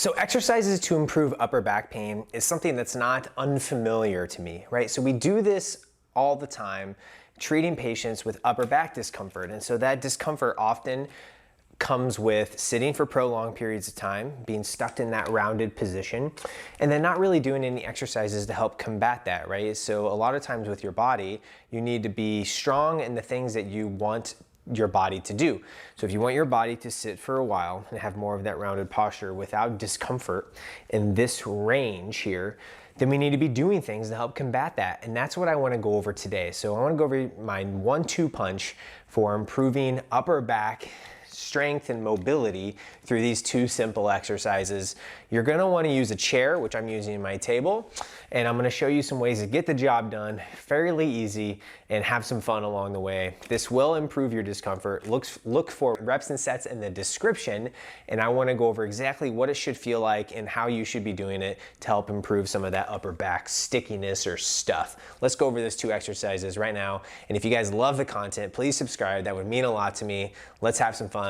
So exercises to improve upper back pain is something that's not unfamiliar to me, right? So we do this all the time, treating patients with upper back discomfort. And so that discomfort often comes with sitting for prolonged periods of time, being stuck in that rounded position, and then not really doing any exercises to help combat that, right? So a lot of times with your body, you need to be strong in the things that you want your body to do. So if you want your body to sit for a while and have more of that rounded posture without discomfort in this range here, then we need to be doing things to help combat that. And that's what I want to go over today. So I want to go over my 1-2 punch for improving upper back strength and mobility through these 2 simple exercises. You're going to want to use a chair, which I'm using in my table, and I'm going to show you some ways to get the job done fairly easy and have some fun along the way. This will improve your discomfort. Look for reps and sets in the description, and I want to go over exactly what it should feel like and how you should be doing it to help improve some of that upper back stickiness or stuff. Let's go over those 2 exercises right now, and if you guys love the content, please subscribe. That would mean a lot to me. Let's have some fun.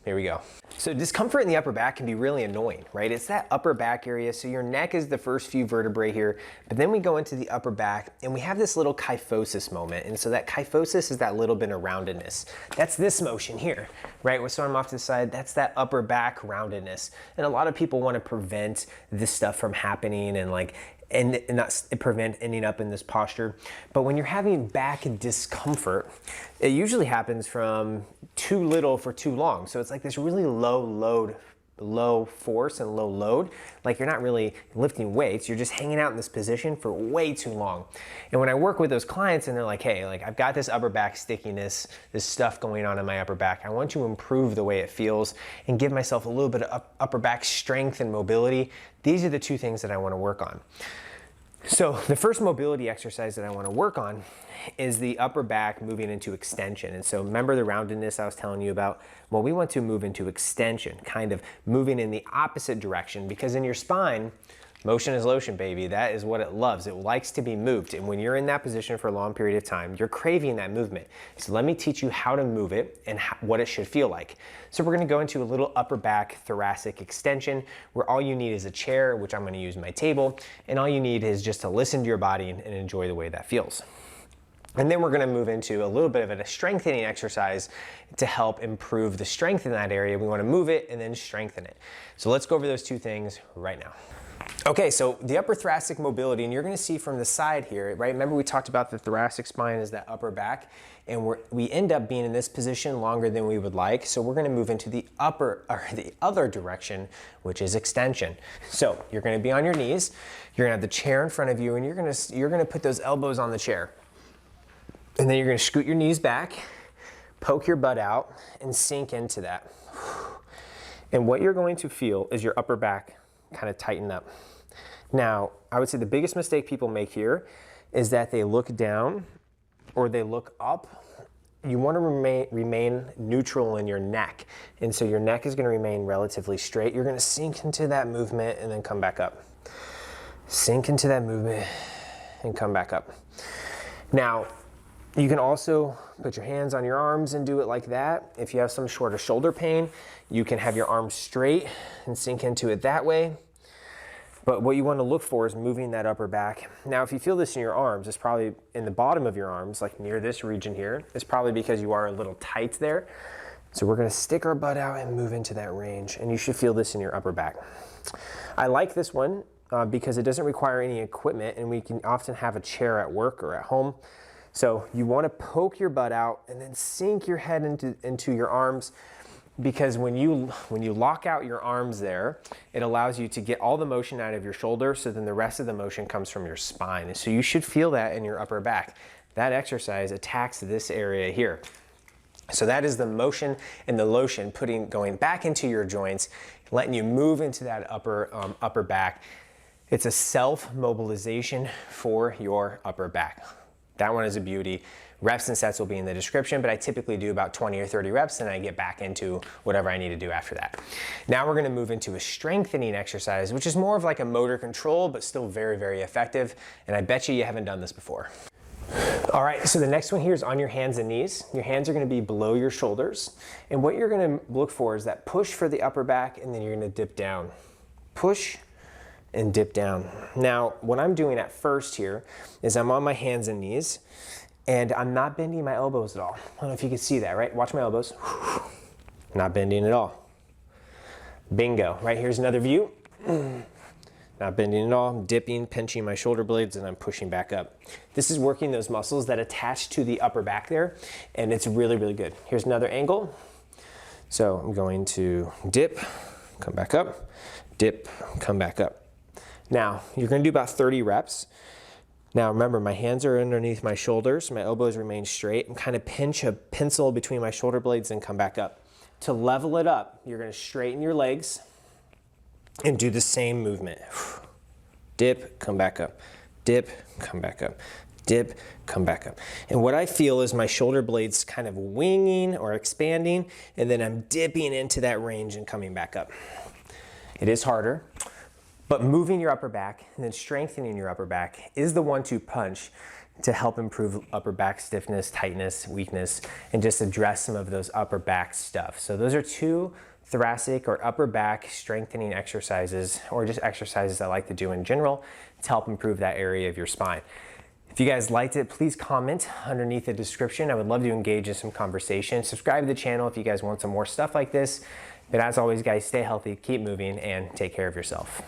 Here we go. So discomfort in the upper back can be really annoying, right? It's that upper back area. So your neck is the first few vertebrae here, but then we go into the upper back and we have this little kyphosis moment. And so that kyphosis is that little bit of roundedness. That's this motion here, right? So I'm off to the side, that's that upper back roundedness. And a lot of people want to prevent this stuff from happening and not prevent ending up in this posture. But when you're having back discomfort, it usually happens from too little for too long. So it's like this really low force and low load. Like you're not really lifting weights, you're just hanging out in this position for way too long. And when I work with those clients and they're like, hey, I've got this upper back stickiness, this stuff going on in my upper back, I want to improve the way it feels and give myself a little bit of upper back strength and mobility. These are the 2 things that I want to work on. So the first mobility exercise that I want to work on is the upper back moving into extension. And so remember the roundedness I was telling you about? Well, we want to move into extension, kind of moving in the opposite direction, because in your spine, motion is lotion, baby. That is what it loves. It likes to be moved. And when you're in that position for a long period of time, you're craving that movement. So let me teach you how to move it and what it should feel like. So we're going to go into a little upper back thoracic extension where all you need is a chair, which I'm going to use my table. And all you need is just to listen to your body and enjoy the way that feels. And then we're going to move into a little bit of a strengthening exercise to help improve the strength in that area. We want to move it and then strengthen it. So let's go over those 2 things right now. Okay, so the upper thoracic mobility, and you're going to see from the side here, right? Remember we talked about the thoracic spine is that upper back, and we end up being in this position longer than we would like. So we're going to move into the other direction, which is extension. So you're going to be on your knees. You're going to have the chair in front of you, and you're going to put those elbows on the chair. And then you're going to scoot your knees back, poke your butt out, and sink into that. And what you're going to feel is your upper back kind of tighten up. Now, I would say the biggest mistake people make here is that they look down or they look up. You want to remain neutral in your neck. And so your neck is going to remain relatively straight. You're going to sink into that movement and then come back up. Sink into that movement and come back up. Now, you can also put your hands on your arms and do it like that. If you have some sort of shoulder pain, you can have your arms straight and sink into it that way. But what you want to look for is moving that upper back. Now, if you feel this in your arms, it's probably in the bottom of your arms, like near this region here. It's probably because you are a little tight there. So we're going to stick our butt out and move into that range. And you should feel this in your upper back. I like this one because it doesn't require any equipment, and we can often have a chair at work or at home. So you want to poke your butt out and then sink your head into your arms, because when you lock out your arms there, it allows you to get all the motion out of your shoulder, so then the rest of the motion comes from your spine. And so you should feel that in your upper back. That exercise attacks this area here. So that is the motion and the lotion going back into your joints, letting you move into that upper back. It's a self-mobilization for your upper back. That one is a beauty. Reps and sets will be in the description, but I typically do about 20 or 30 reps and I get back into whatever I need to do after that. Now we're going to move into a strengthening exercise, which is more of like a motor control, but still very, very effective. And I bet you haven't done this before. All right, so the next one here is on your hands and knees. Your hands are going to be below your shoulders. And what you're going to look for is that push for the upper back, and then you're going to dip down. push, and dip down. Now, what I'm doing at first here is I'm on my hands and knees, and I'm not bending my elbows at all. I don't know if you can see that, right? Watch my elbows. Not bending at all. Bingo. Right, here's another view. Not bending at all. I'm dipping, pinching my shoulder blades, and I'm pushing back up. This is working those muscles that attach to the upper back there, and it's really, really good. Here's another angle. So I'm going to dip, come back up, dip, come back up. Now, you're gonna do about 30 reps. Now remember, my hands are underneath my shoulders, my elbows remain straight, and kind of pinch a pencil between my shoulder blades and come back up. To level it up, you're gonna straighten your legs and do the same movement. Dip, come back up, dip, come back up, dip, come back up. And what I feel is my shoulder blades kind of winging or expanding, and then I'm dipping into that range and coming back up. It is harder, but moving your upper back and then strengthening your upper back is the 1-2 punch to help improve upper back stiffness, tightness, weakness, and just address some of those upper back stuff. So those are 2 thoracic or upper back strengthening exercises, or just exercises I like to do in general to help improve that area of your spine. If you guys liked it, please comment underneath the description. I would love to engage in some conversation. Subscribe to the channel if you guys want some more stuff like this. But as always, guys, stay healthy, keep moving, and take care of yourself.